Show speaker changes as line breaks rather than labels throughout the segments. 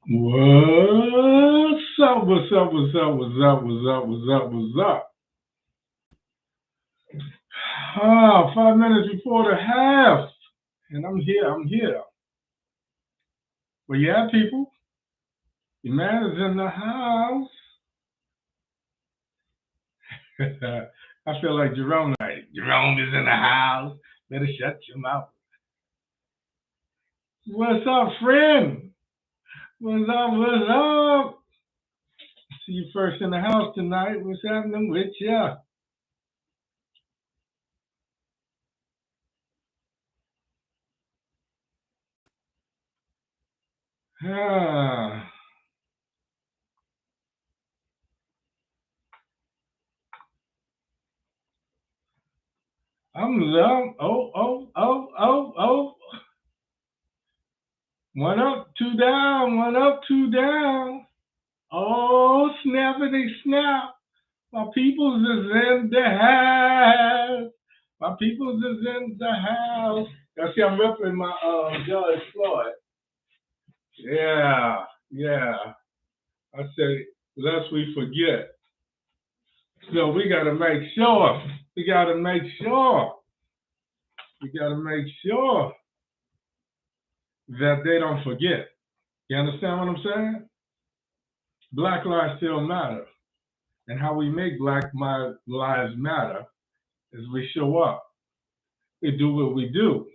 What's up? What's up? What's up? What's up? What's up? What's up? What's up? 5 minutes before the half, and I'm here. I'm here. Well, yeah, people. Your man is in the house. I feel like Jerome. Like, Jerome is in the house. Better shut your mouth. What's up, friend? What's up? What's up? See you first in the house tonight. What's happening with ya? Ah. I'm love. Oh. One up, two down, one up, two down. Oh, snappity snap. My peoples is in the house. My peoples is in the house. You see, I'm repping my George Floyd. Yeah. I say, lest we forget. So we gotta make sure. We gotta make sure. We gotta make sure that they don't forget. You understand what I'm saying? Black lives still matter. And how we make Black lives matter is we show up. We do what we do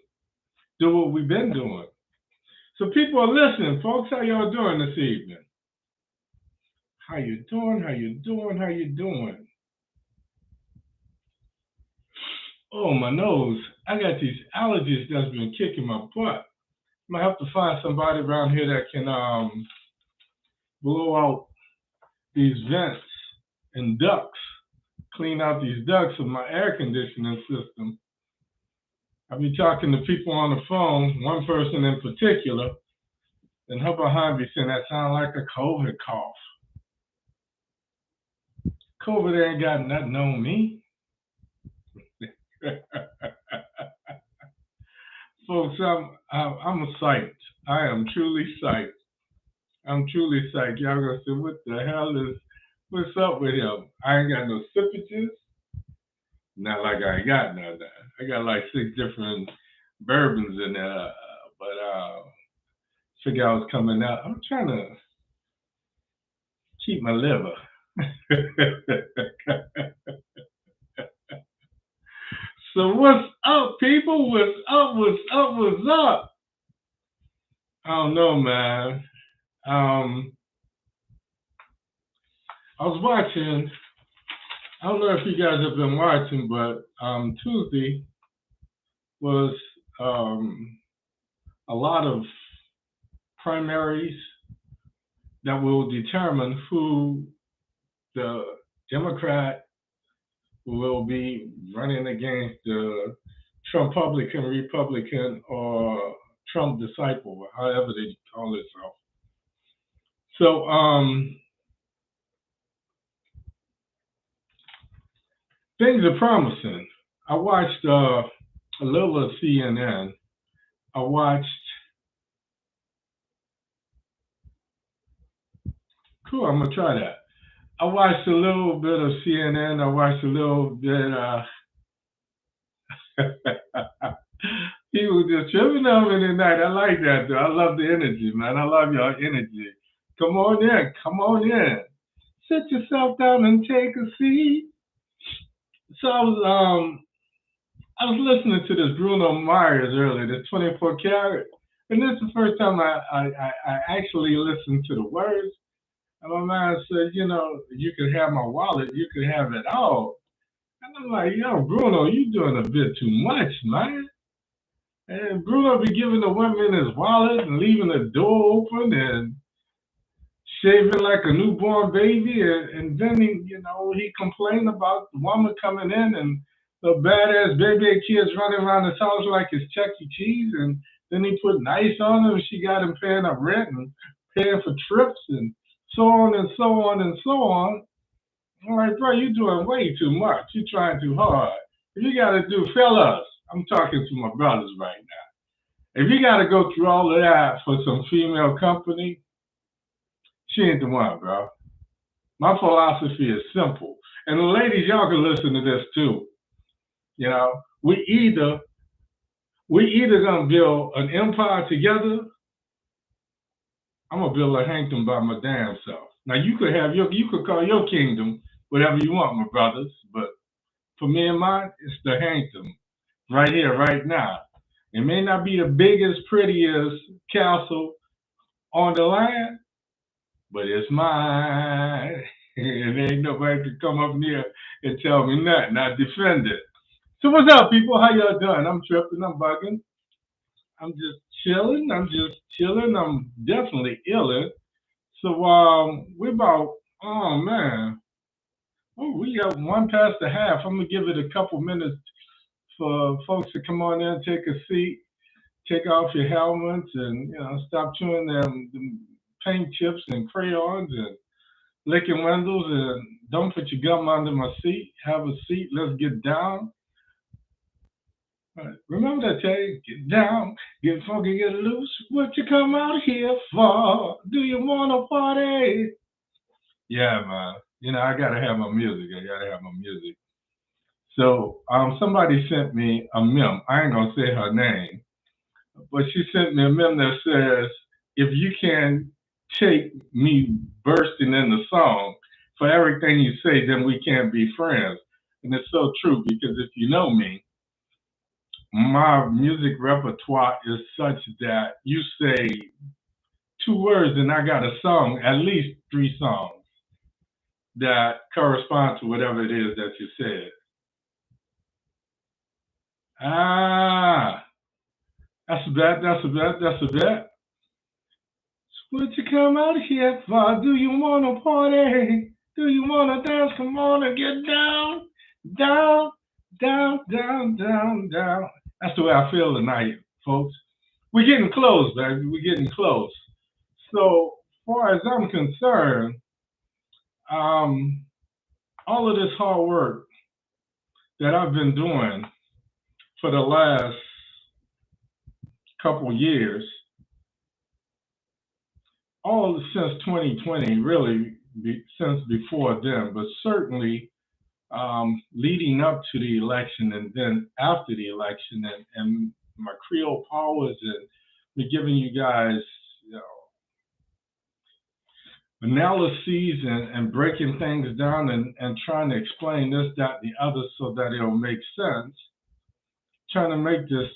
what we've been doing. So people are listening, folks. How y'all doing this evening? How you doing? How you doing? How you doing? Oh, my nose. I got these allergies that's been kicking my butt. I might have to find somebody around here that can blow out these vents and ducts, clean out these ducts of my air conditioning system. I'll be talking to people on the phone, one person in particular, and her behind me saying that sounds like a COVID cough. COVID ain't got nothing on me. Folks, I'm psyched. I am truly psyched. I'm truly psyched. Y'all gonna say, what the hell is, what's up with him? I ain't got no sippages. Not like I ain't got none of that. I got like 6 different bourbons in there, but figure I was coming out. I'm trying to keep my liver. So what's up, people? What's up? What's up? What's up? I don't know, man. I was watching. I don't know if you guys have been watching, but Tuesday was a lot of primaries that will determine who the Democrat will be running against the Republican, or Trump disciple, or however they call themselves. So things are promising. I watched a little of CNN. I watched. Cool. I'm gonna try that. I watched a little bit of CNN. I watched a little bit. He was just tripping on me tonight. I like that, though. I love the energy, man. I love your energy. Come on in. Come on in. Sit yourself down and take a seat. So I was listening to this Bruno Mars earlier, this 24 karat, and this is the first time I actually listened to the words. And my man said, you could have my wallet, you could have it all. And I'm like, yo, Bruno, you doing a bit too much, man. And Bruno be giving the women his wallet and leaving the door open and shaving like a newborn baby. And then he complained about the woman coming in and the badass baby kids running around his house like it's Chuck E. Cheese. And then he put ice on her and she got him paying her rent and paying for trips and so on and so on and so on. I'm like, bro, you're doing way too much. You're trying too hard. If you got to do, fellas, I'm talking to my brothers right now. If you got to go through all of that for some female company, she ain't the one, bro. My philosophy is simple. And the ladies, y'all can listen to this too. You know, we either gonna build an empire together. I'm gonna build a kingdom by my damn self. Now you could call your kingdom whatever you want, my brothers, but for me and mine, it's the kingdom right here, right now. It may not be the biggest, prettiest castle on the land, but it's mine. And ain't nobody can come up near and tell me nothing. I defend it. So what's up, people? How y'all doing? I'm tripping. I'm bugging. I'm just chilling. I'm definitely illin'. So we about, oh man, oh, we got one past the half. I'm gonna give it a couple minutes for folks to come on in, take a seat, take off your helmets, and stop chewing them paint chips and crayons and licking windows, and don't put your gum under my seat. Have a seat. Let's get down. Right. Remember that, Tay? Get down, get funky, get loose. What you come out here for? Do you want to party? Yeah, man. I gotta have my music. So, somebody sent me a meme. I ain't gonna say her name, but she sent me a meme that says, "If you can take me bursting in the song for everything you say, then we can't be friends." And it's so true, because if you know me, my music repertoire is such that you say two words and I got a song, at least three songs that correspond to whatever it is that you said. Ah, that's a bet. What you come out here for? Do you want to party? Do you want to dance? Come on and get down, down, down, down, down, down. That's the way I feel tonight, folks. We're getting close, baby. We're getting close. So, far as I'm concerned, um, all of this hard work that I've been doing for the last couple years, all since 2020, really, since before then, but certainly leading up to the election and then after the election, and my Creole powers and me giving you guys, analyses and breaking things down and trying to explain this, that, and the other so that it'll make sense. Trying to make this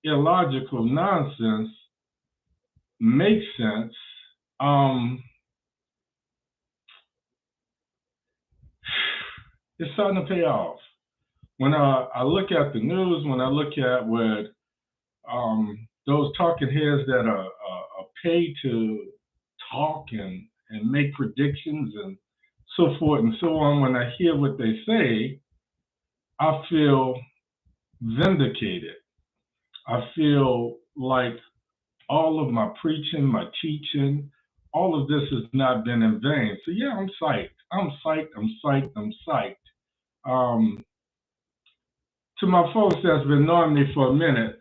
illogical nonsense make sense. It's starting to pay off. When I look at the news, when I look at what those talking heads that are paid to talk and make predictions and so forth and so on, when I hear what they say, I feel vindicated. I feel like all of my preaching, my teaching, all of this has not been in vain. So yeah, I'm psyched. I'm psyched. To my folks that's been knowing me for a minute,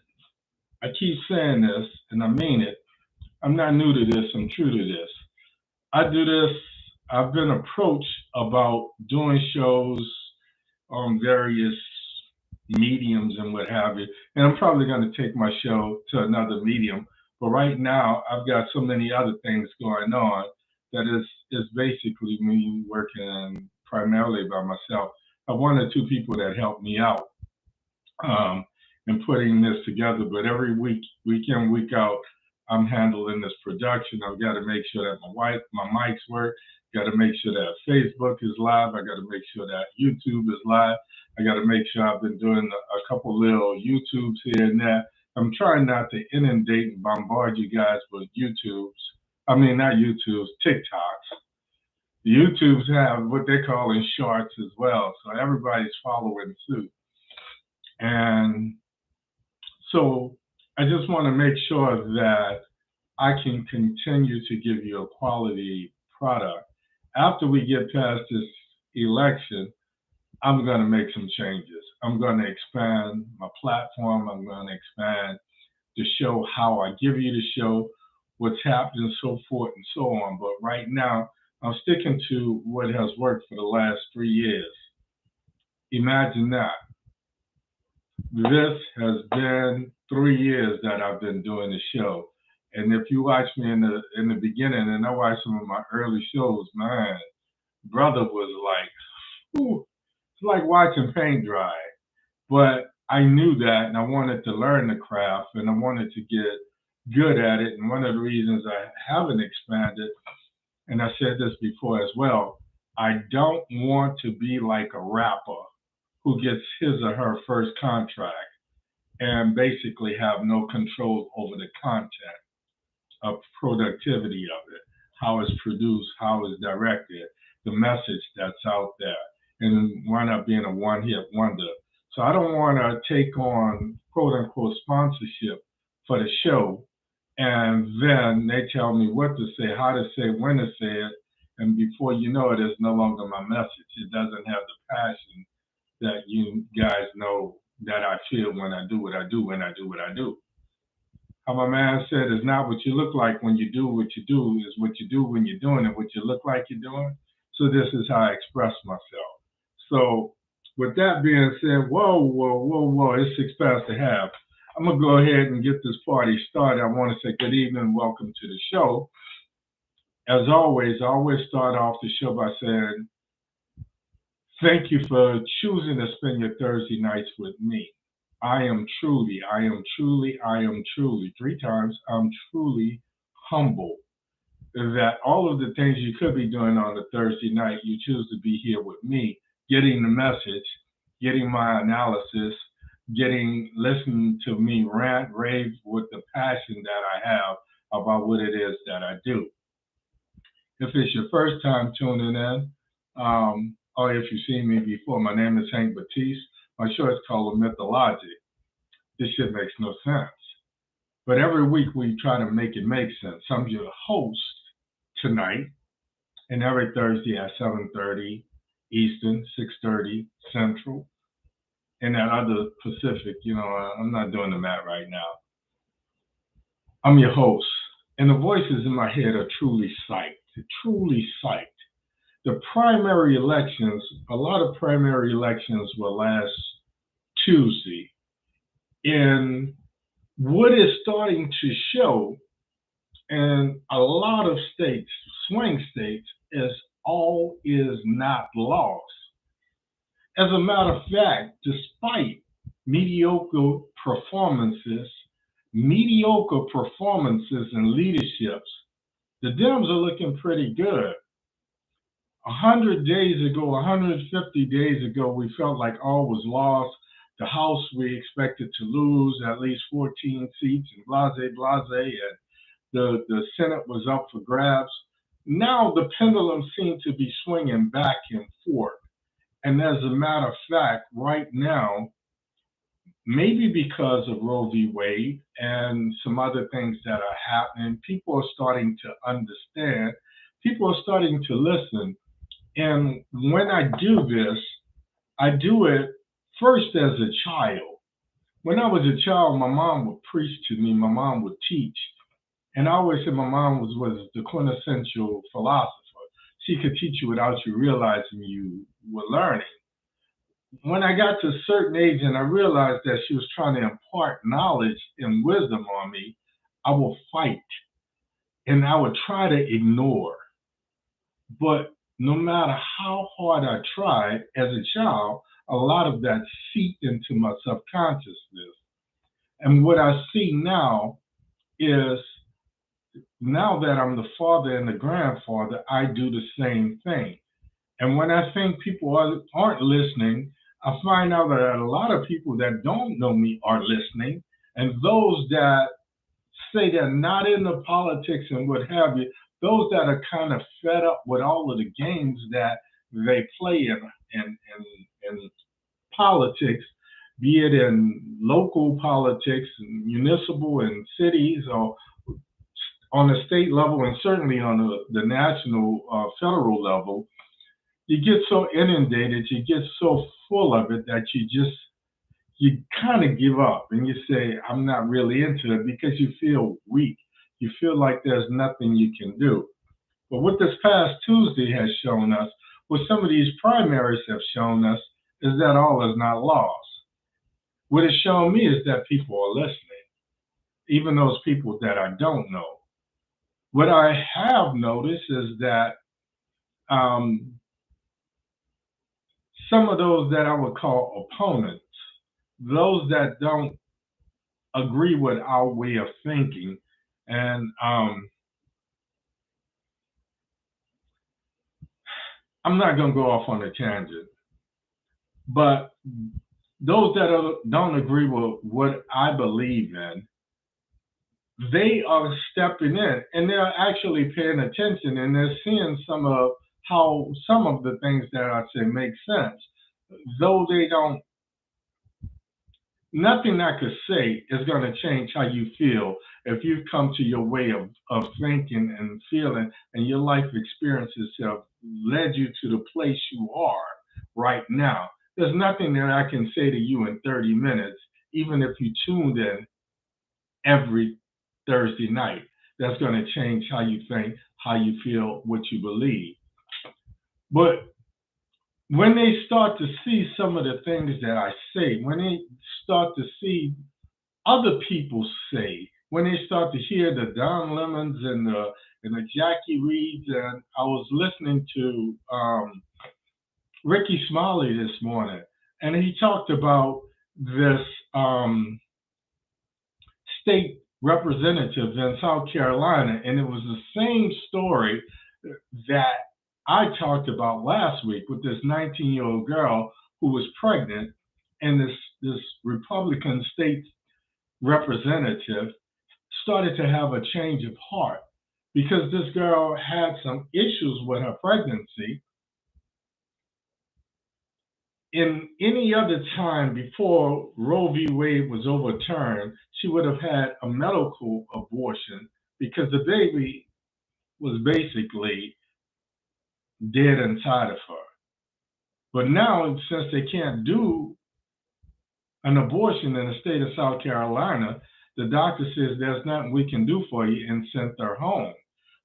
I keep saying this and I mean it. I'm not new to this, I'm true to this. I do this, I've been approached about doing shows on various mediums and what have you. And I'm probably going to take my show to another medium. But right now, I've got so many other things going on that is basically me working primarily by myself. I have one or two people that help me out in putting this together. But every week in, week out, I'm handling this production. I've got to make sure that my mics work. Got to make sure that Facebook is live. I got to make sure that YouTube is live. I got to make sure I've been doing a couple little YouTubes here and there. I'm trying not to inundate and bombard you guys with YouTubes. I mean, not YouTubes, TikToks. The YouTubes have what they call in shorts as well. So everybody's following suit. And so I just want to make sure that I can continue to give you a quality product. After we get past this election, I'm going to make some changes. I'm going to expand my platform. I'm going to expand the show, how I give you the show, what's happened and so forth and so on. But right now, I'm sticking to what has worked for the last 3 years. Imagine that. This has been 3 years that I've been doing the show. And if you watch me in the beginning, and I watched some of my early shows, man, brother was like, whew, it's like watching paint dry. But I knew that, and I wanted to learn the craft, and I wanted to get good at it. And one of the reasons I haven't expanded, and I said this before as well, I don't want to be like a rapper who gets his or her first contract and basically have no control over the content of productivity of it, how it's produced, how it's directed, the message that's out there, and wind up being a one-hit wonder. So I don't want to take on quote-unquote sponsorship for the show, and then they tell me what to say, how to say, when to say it, and before you know it, it's no longer my message. It doesn't have the passion that you guys know that I feel when I do what I do, when I do what I do. How my man said, it's not what you look like when you do what you do, is what you do when you're doing it, what you look like you're doing. So this is how I express myself. So with that being said, whoa, it's 6 past the half. I'm going to go ahead and get this party started. I want to say good evening and welcome to the show. As always, I always start off the show by saying, thank you for choosing to spend your Thursday nights with me. I am truly, 3 times, I'm truly humble that all of the things you could be doing on a Thursday night, you choose to be here with me, getting the message, getting my analysis, listening to me rant, rave with the passion that I have about what it is that I do. If it's your first time tuning in, or if you've seen me before, my name is Hank Batiste. My show is called OMITDALOGIC. This shit makes no sense. But every week we try to make it make sense. I'm your host tonight, and every Thursday at 7:30 Eastern, 6:30 Central, and that other Pacific. I'm not doing the math right now. I'm your host, and the voices in my head are truly psyched. The primary elections, a lot of primary elections were last Tuesday. And what is starting to show in a lot of states, swing states, is all is not lost. As a matter of fact, despite mediocre performances and leaderships, the Dems are looking pretty good. 100 days ago, 150 days ago, we felt like all was lost. The House we expected to lose at least 14 seats and blase, and the Senate was up for grabs. Now the pendulum seems to be swinging back and forth. And as a matter of fact, right now, maybe because of Roe v. Wade and some other things that are happening, people are starting to understand. People are starting to listen. And when I do this, I do it first as a child. When I was a child, my mom would preach to me, my mom would teach. And I always said my mom was the quintessential philosopher. She could teach you without you realizing you were learning. When I got to a certain age and I realized that she was trying to impart knowledge and wisdom on me, I would fight and I would try to ignore. But no matter how hard I tried as a child, a lot of that seeped into my subconsciousness. And what I see now is, now that I'm the father and the grandfather, I do the same thing. And when I think people aren't listening, I find out that a lot of people that don't know me are listening. And those that say they're not into politics and what have you, those that are kind of fed up with all of the games that they play in politics, be it in local politics, municipal and cities, or on the state level, and certainly on the national, federal level, you get so inundated, you get so full of it that you kind of give up and you say, I'm not really into it, because you feel weak. You feel like there's nothing you can do. But what this past Tuesday has shown us, what some of these primaries have shown us, is that all is not lost. What it's shown me is that people are listening, even those people that I don't know. What I have noticed is that um, some of those that I would call opponents, those that don't agree with our way of thinking, and I'm not going to go off on a tangent, but those that don't agree with what I believe in, they are stepping in and they're actually paying attention and they're seeing how some of the things that I say make sense. Though they don't, nothing I could say is going to change how you feel if you've come to your way of thinking and feeling, and your life experiences have led you to the place you are right now. There's nothing that I can say to you in 30 minutes, even if you tuned in every Thursday night, that's going to change how you think, how you feel, what you believe. But when they start to see some of the things that I say, when they start to see other people say, when they start to hear the Don Lemons and the Jackie Reeds, and I was listening to Ricky Smiley this morning, and he talked about this state representative in South Carolina, and it was the same story that I talked about last week with this 19-year-old girl who was pregnant, and this Republican state representative started to have a change of heart because this girl had some issues with her pregnancy. In any other time before Roe v. Wade was overturned, she would have had a medical abortion because the baby was basically dead inside of her. But now, since they can't do an abortion in the state of South Carolina, the doctor says there's nothing we can do for you and sent her home.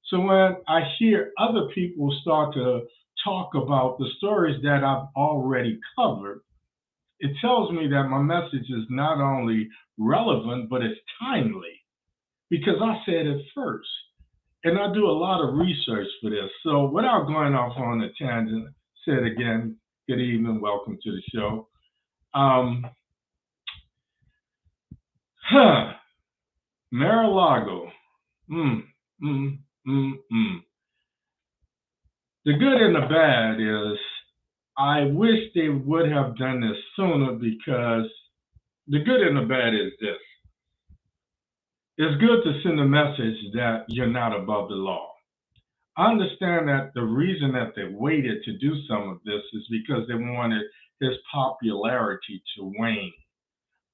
So when I hear other people start to talk about the stories that I've already covered, it tells me that my message is not only relevant, but it's timely because I said it first. And I do a lot of research for this. So without going off on a tangent, say it again, good evening, welcome to the show. Mar-a-Lago. The good and the bad is I wish they would have done this sooner, because the good and the bad is this. It's good to send a message that you're not above the law. I understand that the reason that they waited to do some of this is because they wanted his popularity to wane.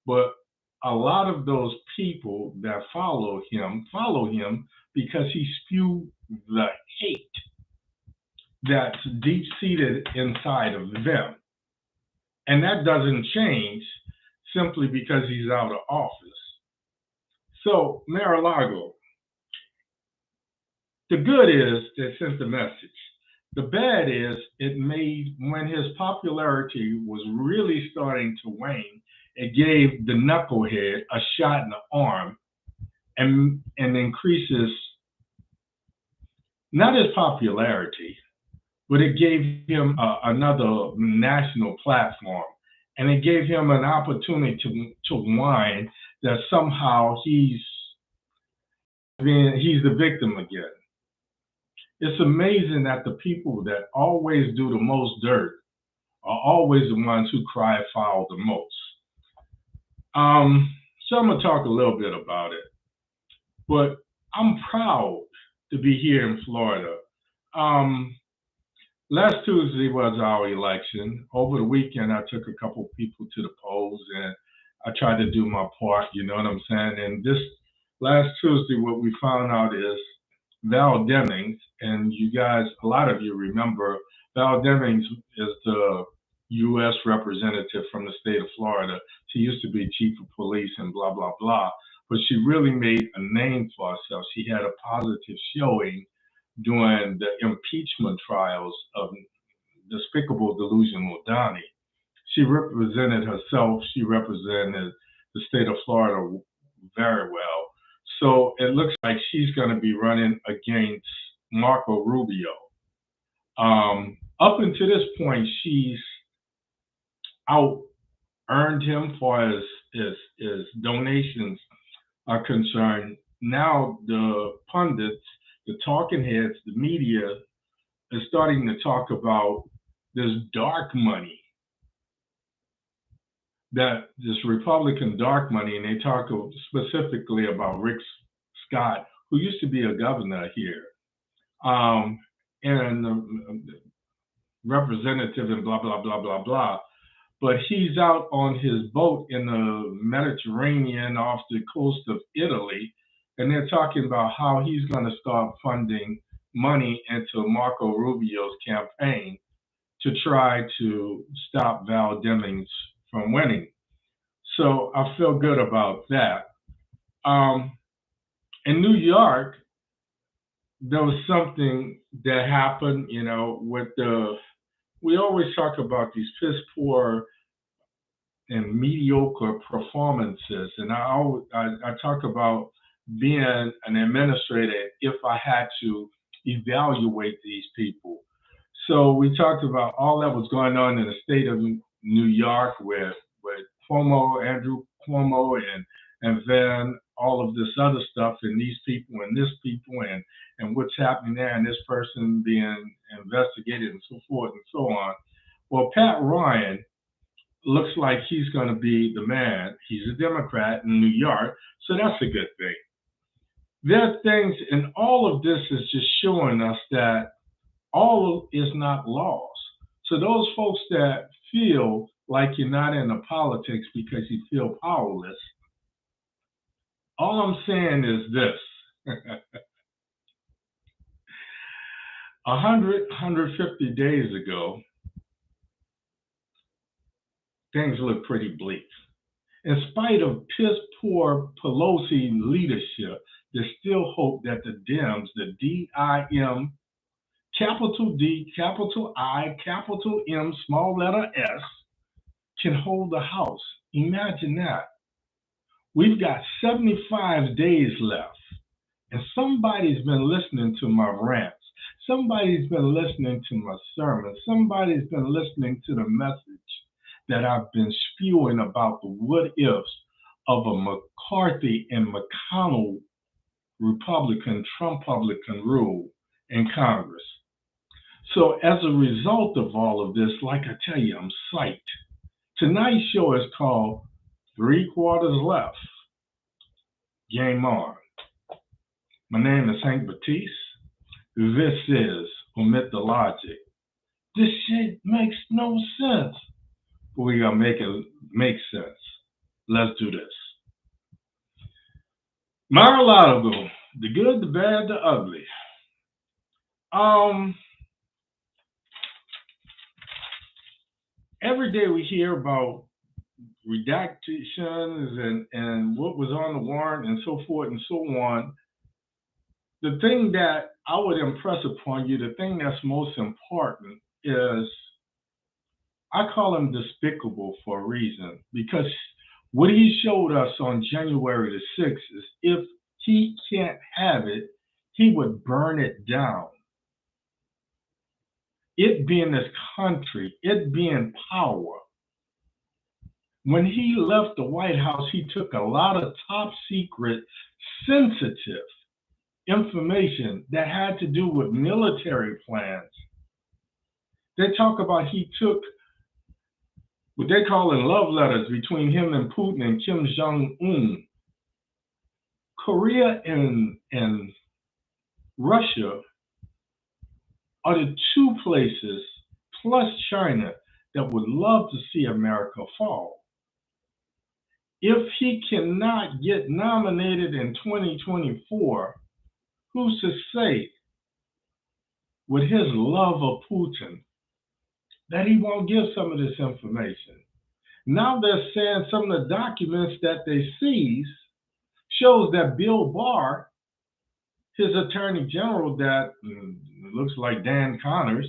But a lot of those people that follow him because he spewed the hate that's deep-seated inside of them. And that doesn't change simply because he's out of office. So, Mar-a-Lago, the good is they sent the message. The bad is it made, when his popularity was really starting to wane, it gave the knucklehead a shot in the arm and increases not his popularity, but it gave him another national platform, and it gave him an opportunity to whine that somehow he's the victim again. It's amazing that the people that always do the most dirt are always the ones who cry foul the most. So I'm gonna talk a little bit about it, but I'm proud to be here in Florida. Last Tuesday was our election. Over the weekend, I took a couple people to the polls and I tried to do my part, you know what I'm saying? And this last Tuesday, what we found out is Val Demings, and you guys, a lot of you remember, Val Demings is the U.S. representative from the state of Florida. She used to be chief of police and blah, blah, blah. but she really made a name for herself. She had a positive showing during the impeachment trials of despicable, delusional Donnie. She represented herself. She represented the state of Florida very well. So it looks like she's going to be running against Marco Rubio. Up until this point, she's out earned him for his donations are concerned. Now the pundits, the talking heads, the media is starting to talk about this dark money, that this Republican dark money, and they talk specifically about Rick Scott, who used to be a governor here, and representative and blah, blah, blah, blah, blah. But he's out on his boat in the Mediterranean off the coast of Italy, and they're talking about how he's going to start funding money into Marco Rubio's campaign to try to stop Val Demings from winning. So I feel good about that. In New York, there was something that happened, with we always talk about these piss poor and mediocre performances. And I talk about being an administrator if I had to evaluate these people. So we talked about all that was going on in the state of New York with Cuomo, Andrew Cuomo, and then all of this other stuff, and these people and this people and what's happening there, and this person being investigated and so forth and so on. Well, Pat Ryan looks like he's going to be the man. He's a Democrat in New York, so that's a good thing. There are things, and all of this is just showing us that all is not lost. So those folks that feel like you're not into politics because you feel powerless, all I'm saying is this. 150 days ago, things look pretty bleak. In spite of piss poor Pelosi leadership, there's still hope that the Dems, the D-I-M, capital D, capital I, capital M, small letter S, can hold the House. Imagine that. We've got 75 days left, and somebody's been listening to my rants. Somebody's been listening to my sermons. Somebody's been listening to the message that I've been spewing about the what-ifs of a McCarthy and McConnell Republican, Trump-Publican rule in Congress. So as a result of all of this, like I tell you, I'm psyched. Tonight's show is called 3 Quarters Left. Game on. My name is Hank Batiste. This is OMITDALOGIC. This shit makes no sense, but we gotta make it make sense. Let's do this. Mar-a-Lago, the good, the bad, the ugly. Every day we hear about redactions and what was on the warrant and so forth and so on. The thing that I would impress upon you, the thing that's most important is, I call him despicable for a reason, because what he showed us on January the 6th is if he can't have it, he would burn it down. It being this country, it being power. When he left the White House, he took a lot of top secret, sensitive information that had to do with military plans. They talk about he took what they call in love letters between him and Putin and Kim Jong-un. Korea and Russia are the two places, plus China, that would love to see America fall. If he cannot get nominated in 2024, who's to say, with his love of Putin, that he won't give some of this information? Now they're saying some of the documents that they seized shows that Bill Barr, his attorney general, that looks like Dan Connors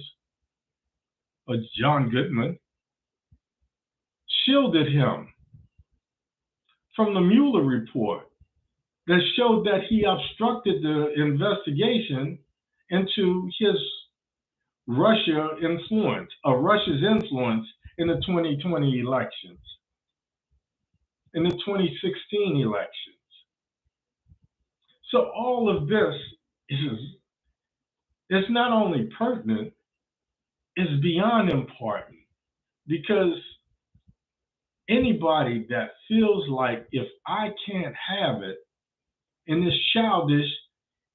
or John Goodman, shielded him from the Mueller report that showed that he obstructed the investigation into Russia's influence in the 2020 elections, in the 2016 elections. So all of this is not only pertinent, it's beyond important, because anybody that feels like, if I can't have it, and it's childish,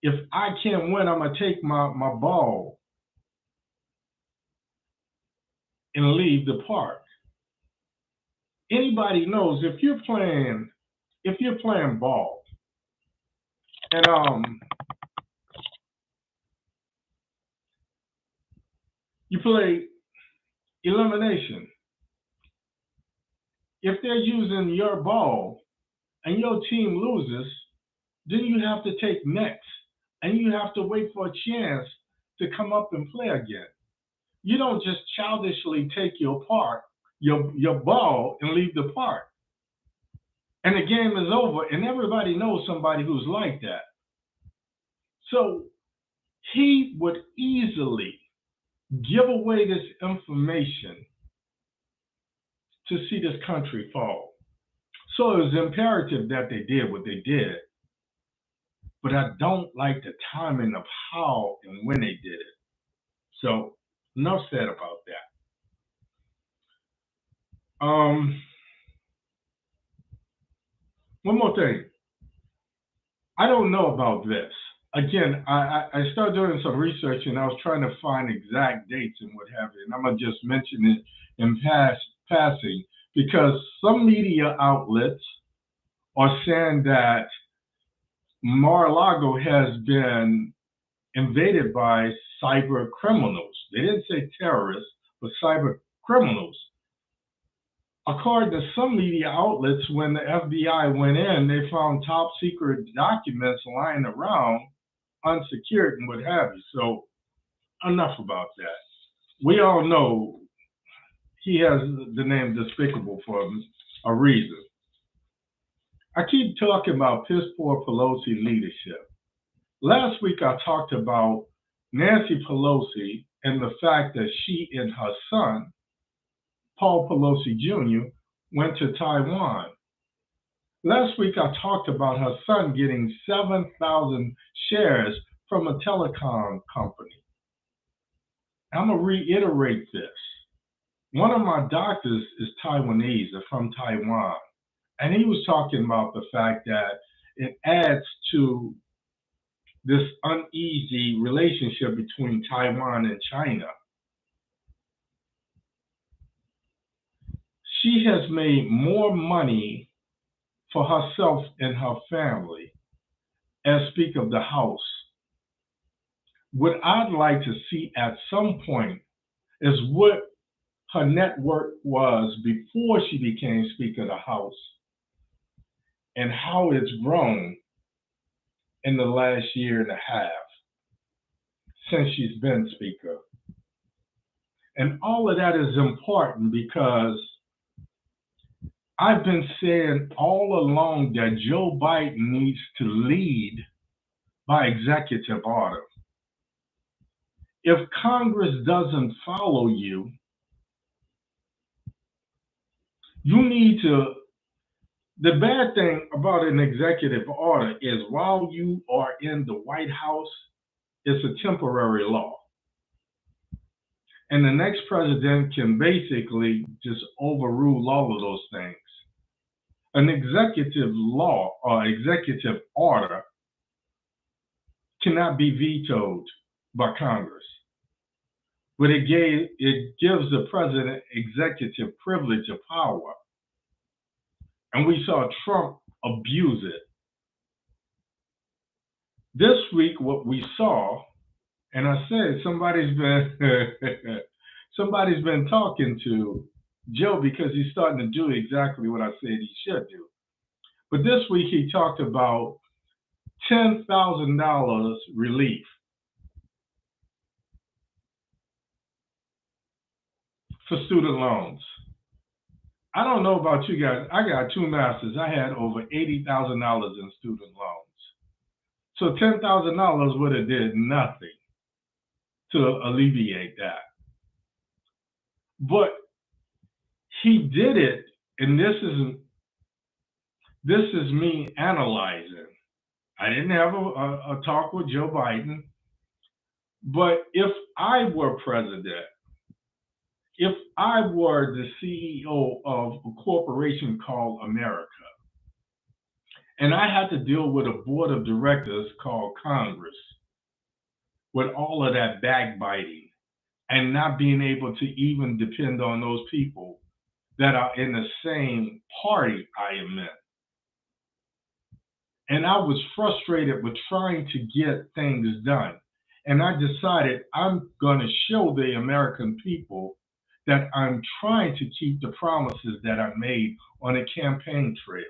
if I can't win, I'm going to take my ball and leave the park. Anybody knows if you're playing ball and you play elimination, if they're using your ball and your team loses, then you have to take next, and you have to wait for a chance to come up and play again. You don't just childishly take your ball and leave the park, and the game is over. And everybody knows somebody who's like that. So he would easily give away this information to see this country fall. So it was imperative that they did what they did. But I don't like the timing of how and when they did it. So enough said about that. One more thing. I don't know about this. Again, I started doing some research and I was trying to find exact dates and what have you. And I'm going to just mention it in passing, because some media outlets are saying that Mar-a-Lago has been invaded by cyber criminals. They didn't say terrorists, but cyber criminals. According to some media outlets, when the FBI went in, they found top secret documents lying around, unsecured and what have you. So enough about that. We all know he has the name Despicable for a reason. I keep talking about piss poor Pelosi leadership. Last week I talked about Nancy Pelosi and the fact that she and her son, Paul Pelosi Jr., went to Taiwan. Last week I talked about her son getting 7,000 shares from a telecom company. I'm going to reiterate this. One of my doctors is Taiwanese, or from Taiwan, and he was talking about the fact that it adds to this uneasy relationship between Taiwan and China. She has made more money for herself and her family as Speaker of the House. What I'd like to see at some point is what her net worth was before she became Speaker of the House and how it's grown in the last year and a half since she's been Speaker. And all of that is important because I've been saying all along that Joe Biden needs to lead by executive order. If Congress doesn't follow you, you need to. The bad thing about an executive order is while you are in the White House, it's a temporary law. And the next president can basically just overrule all of those things. An executive law or executive order cannot be vetoed by Congress, but it gives the president executive privilege of power. And we saw Trump abuse it. This week, what we saw, and I said somebody's been talking to Joe because he's starting to do exactly what I said he should do. But this week he talked about $10,000 relief for student loans. I don't know about you guys. I got two masters. I had over $80,000 in student loans. So $10,000 would have did nothing to alleviate that. But he did it, and this is me analyzing. I didn't have a talk with Joe Biden, but if I were president, if I were the CEO of a corporation called America, and I had to deal with a board of directors called Congress, with all of that backbiting and not being able to even depend on those people that are in the same party I am in. And I was frustrated with trying to get things done. And I decided I'm going to show the American people that I'm trying to keep the promises that I made on a campaign trail.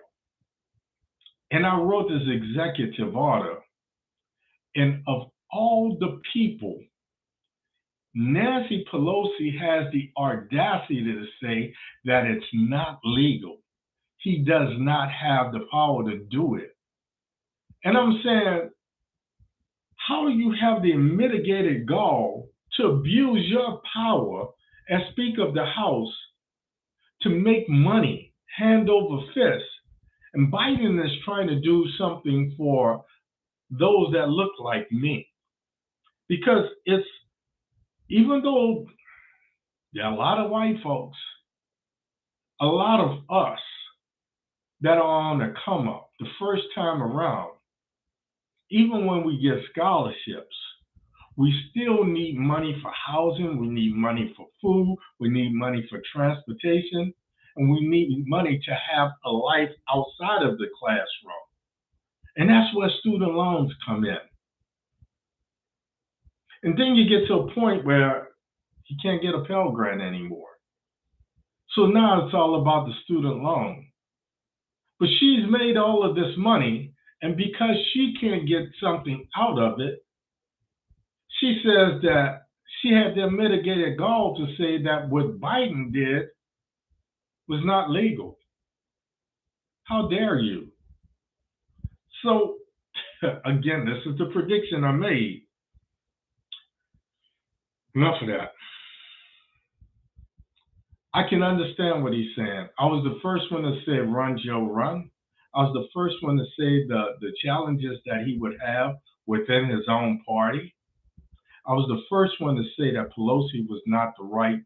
And I wrote this executive order. And of all the people, Nancy Pelosi has the audacity to say that it's not legal. He does not have the power to do it. And I'm saying, how do you have the mitigated gall to abuse your power as Speaker of the House to make money hand over fist? And Biden is trying to do something for those that look like me. Because it's, even though there are a lot of white folks, a lot of us that are on the come up the first time around, even when we get scholarships, we still need money for housing, we need money for food, we need money for transportation, and we need money to have a life outside of the classroom. And that's where student loans come in. And then you get to a point where you can't get a Pell Grant anymore. So now it's all about the student loan. But she's made all of this money, and because she can't get something out of it, she says that she had the mitigated gall to say that what Biden did was not legal. How dare you? So, again, this is the prediction I made. Enough of that. I can understand what he's saying. I was the first one to say, run, Joe, run. I was the first one to say the challenges that he would have within his own party. I was the first one to say that Pelosi was not the right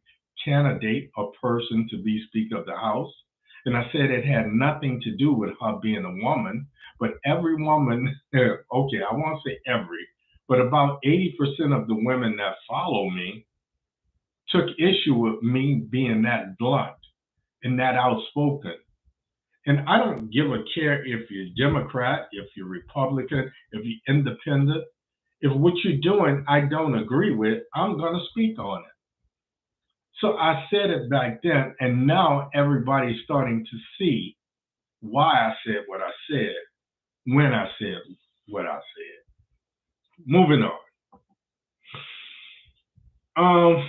candidate or person to be Speaker of the House. And I said it had nothing to do with her being a woman, but every woman, okay, I won't say every, but about 80% of the women that follow me took issue with me being that blunt and that outspoken. And I don't give a care if you're Democrat, if you're Republican, if you're independent. If what you're doing I don't agree with, I'm going to speak on it. So I said it back then, and now everybody's starting to see why I said what I said, when I said what I said. Moving on.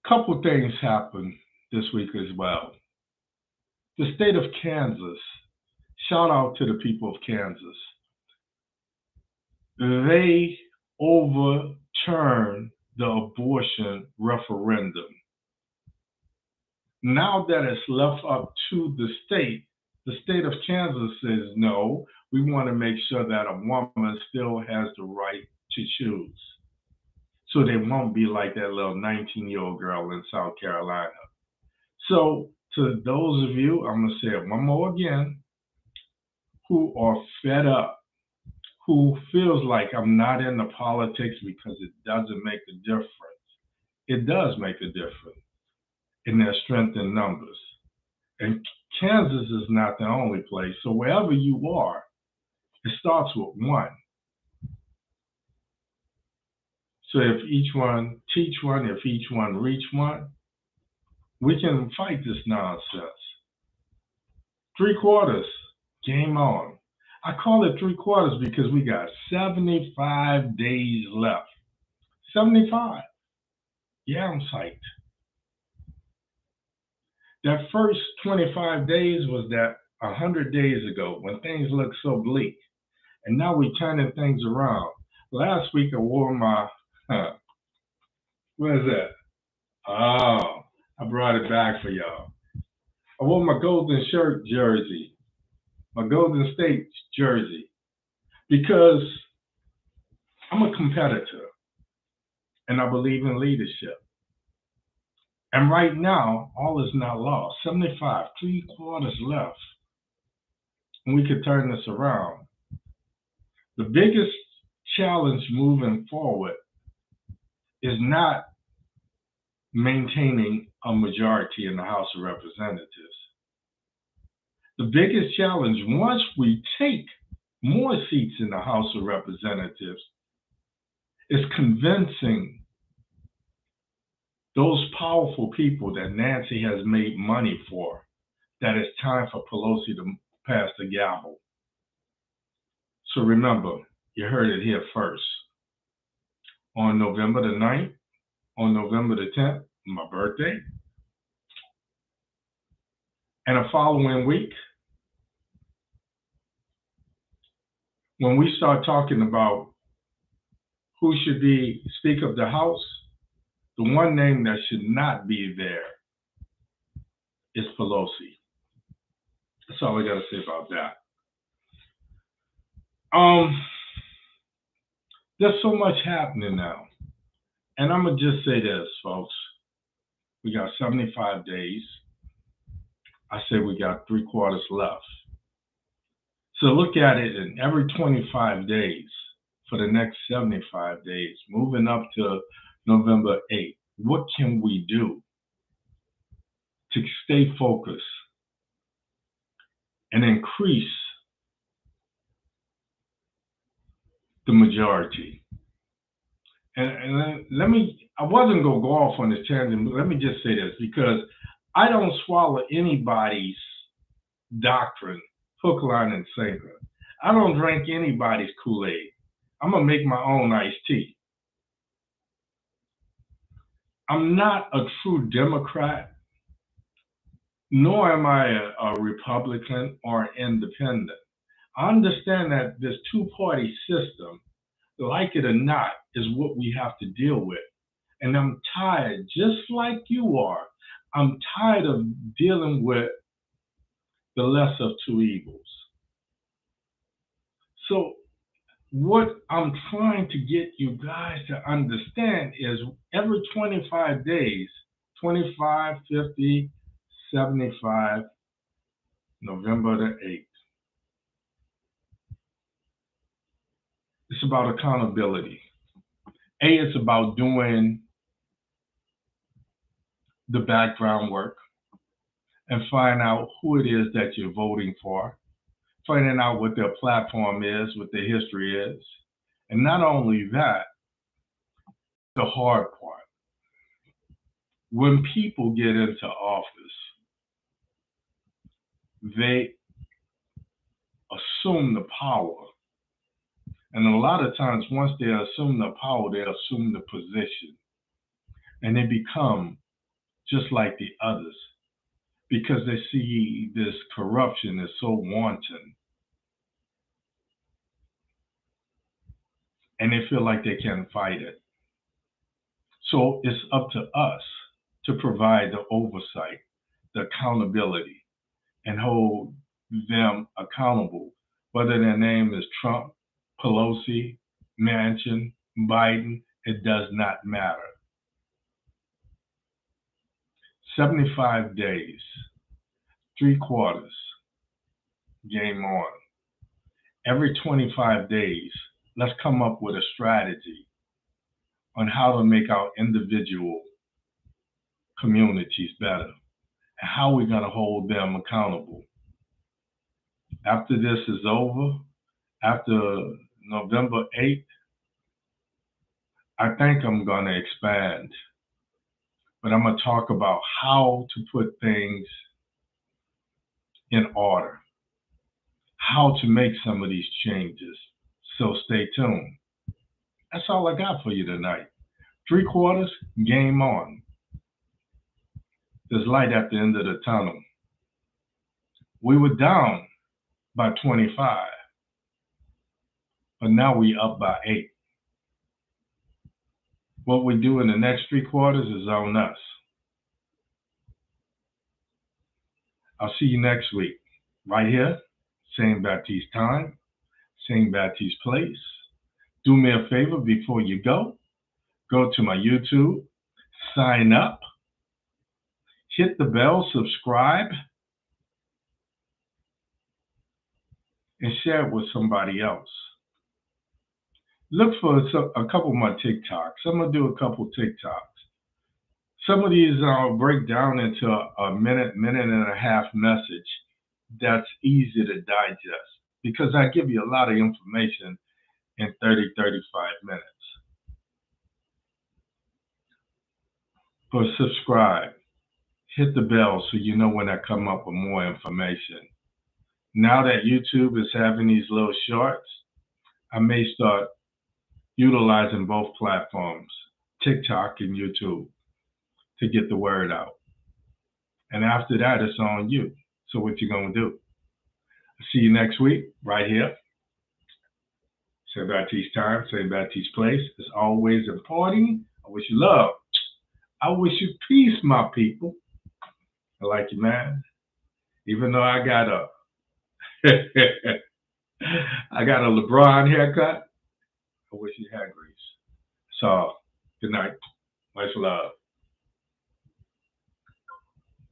Couple things happened this week as well. The state of Kansas, shout out to the people of Kansas. They overturned the abortion referendum. Now that it's left up to the state of Kansas says, no, we want to make sure that a woman still has the right to choose. So they won't be like that little 19-year-old girl in South Carolina. So to those of you, I'm going to say it one more again, who are fed up, who feels like I'm not in the politics because it doesn't make a difference. It does make a difference in their strength in numbers. And Kansas is not the only place. So wherever you are, it starts with one. So if each one teach one, if each one reach one, we can fight this nonsense. Three quarters, game on. I call it three quarters because we got 75 days left. 75. Yeah, I'm psyched. That first 25 days was that 100 days ago when things looked so bleak. And now we're turning things around. Last week I wore my, what is that? Oh, I brought it back for y'all. I wore my Golden Shirt jersey, my Golden State jersey, because I'm a competitor and I believe in leadership. And right now, all is not lost. 75, three quarters left. And we could turn this around. The biggest challenge moving forward is not maintaining a majority in the House of Representatives. The biggest challenge, once we take more seats in the House of Representatives, is convincing those powerful people that Nancy has made money for that it's time for Pelosi to pass the gavel. So remember, you heard it here first. On November the 9th, on November the 10th, my birthday, and the following week, when we start talking about who should be Speaker of the House, the one name that should not be there is Pelosi. That's all I got to say about that. There's so much happening now. And I'm going to just say this, folks. We got 75 days. I say we got three quarters left. So look at it in every 25 days for the next 75 days, moving up to November 8th. What can we do to stay focused and increase the majority? And let me, I wasn't going to go off on this tangent, but let me just say this, because I don't swallow anybody's doctrine, hook, line, and sinker. I don't drink anybody's Kool-Aid. I'm going to make my own iced tea. I'm not a true Democrat, nor am I a Republican or independent. I understand that this two-party system, like it or not, is what we have to deal with. And I'm tired, just like you are, I'm tired of dealing with the lesser of two evils. So what I'm trying to get you guys to understand is every 25 days, 25, 50, 75, November the 8th. It's about accountability. It's about doing the background work and find out who it is that you're voting for, finding out what their platform is, what their history is. And not only that, the hard part. When people get into office, they assume the power. And a lot of times, once they assume the power, they assume the position. And they become just like the others because they see this corruption is so wanton. And they feel like they can't fight it. So it's up to us to provide the oversight, the accountability, and hold them accountable, whether their name is Trump, Pelosi, Manchin, Biden, it does not matter. 75 days, three quarters, game on. Every 25 days, let's come up with a strategy on how to make our individual communities better and how we're going to hold them accountable. After this is over, after November 8th, I think I'm going to expand, but I'm going to talk about how to put things in order, how to make some of these changes. So stay tuned. That's all I got for you tonight. 3/4, game on. There's light at the end of the tunnel. We were down by 25, but now we up by 8. What we do in the next 3/4 is on us. I'll see you next week, right here, same Baptiste time, same Baptiste place. Do me a favor before you go to my YouTube, sign up, hit the bell, subscribe, and share it with somebody else. Look for a couple of my TikToks. I'm going to do a couple TikToks. Some of these I'll break down into a minute and a half message that's easy to digest because I give you a lot of information in 30, 35 minutes. But subscribe, hit the bell so you know when I come up with more information. Now that YouTube is having these little shorts, I may start utilizing both platforms, TikTok and YouTube, to get the word out. And after that, it's on you. So what you gonna do? See you next week, right here. St. Baptiste time, St. Baptiste place. It's always important. I wish you love. I wish you peace, my people. I like you, man. Even though I got a I got a LeBron haircut, I wish you had grease. So, good night. Much love.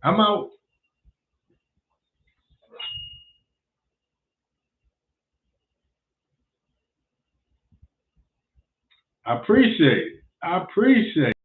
I'm out. I appreciate it.